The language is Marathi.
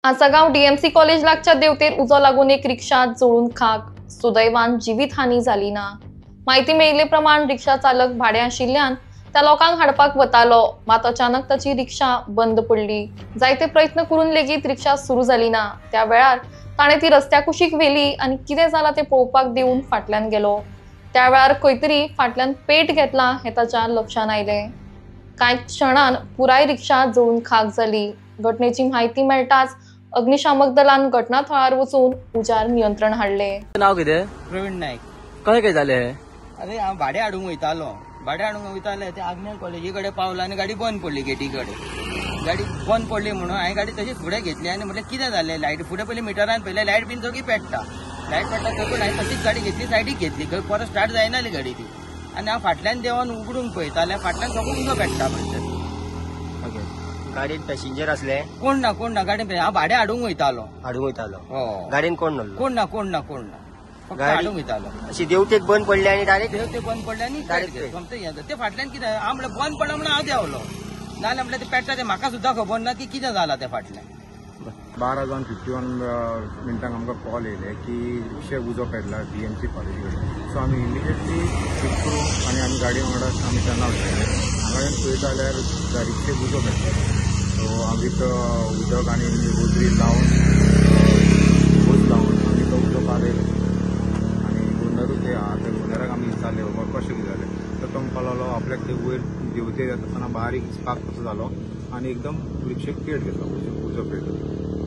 आसागाव डीएमसी कॉलेज लागच्या देवतेर उजो लागून एक रिक्षा जळून खाक। सुदैवान जीवितहानी झाली ना। माहिती मेळिल्ले प्रमाण रिक्षा चालक भाडे आशिल्ल्यान त्या लोकांक हाडपाक वतालो, मात अचानक ताची रिक्षा बंद पडली। जायते प्रयत्न करून लेगीत रिक्षा सुरू जाली ना। त्या वेळार ताणे ती रस्त्या कुशीक व्हेली आणि कितें जाला ते पळोवपाक देऊन फाटल्यान गेलो। त्या वेळार खंय तरी फाटल्यान पेट घेतला हे ताच्या लक्षात आयले। कांय क्षणान पुराय रिक्षा जळून खाक जाली। घटनेची माहिती मेळटाच अग्निशामक दलान घटनास्थळार वचून उजार नियंत्रण हाडले। नाव कितें? प्रवीण नाईक। कशें काय जालें हें? अरे हांव भाडे हाडूंक वयतालो ते आग्नेल कॉलेजी कडेन पावलो आनी गाडी बंद पडली गेटी कडेन। गाडी बंद पडली म्हणून हांवें गाडी तशीच फुडें घेतली आनी म्हटलें कितें जालें, लायट फुडें पयलीं मिटरान पयलें लायट बीन सगळी पेट्टा। लायट पेट्टा सकून हांवें तशीच गाडी घेतली, सायडीक घेतली, खंय परत स्टार्ट जायनाली गाडी ती। आनी हांव फाटल्यान देंवन उगडून पळयतालें, फाटल्यान सगळो उजो पेट्टा म्हणटा। गाडीत पॅसेंजर असले? कोण ना गाडीन हांव भाडे हाडूंक वयतालो। गाडीन कोण नसलो? कोण ना फक्त हाडूंक वयतालो। अशी देवतेक बंद पडली आणि डायरेक्ट ते बंद पडले आनी ते फाटल्यान कितें हांव म्हणलें बंद पडला म्हणून हांव देंवलो, नाजाल्यार म्हणलें ते पेट्टा ते म्हाका सुद्दां खबर ना की कितें जालां ते फाटल्यान। 12:51 मिनटांक आमकां कॉल येयले की रिक्षा उजो पेटला डीएमसी कॉलेज कडेन। सो आमी इमिडिएटली पिक करून आनी आमी गाडी वांगडा आमी तेन्ना वयताले। हांगा येवन पळयता जाल्यार रिक्षेक उजो पेटला। सो आमी तो उदक आनी उजरी लावन उज लावन आमी तो उजो पारयलो आनी ओनरूच ते आहा ओनराक आमी विचारले बाबा कशें कितें जालें, तर तो म्हणपाक लागलो आपल्याक ते वयर देवते येता आसतना बारीक स्पार्क कसो जालो आनी एकदम रिक्षेक पेट घेतलो, उजो पेटलो।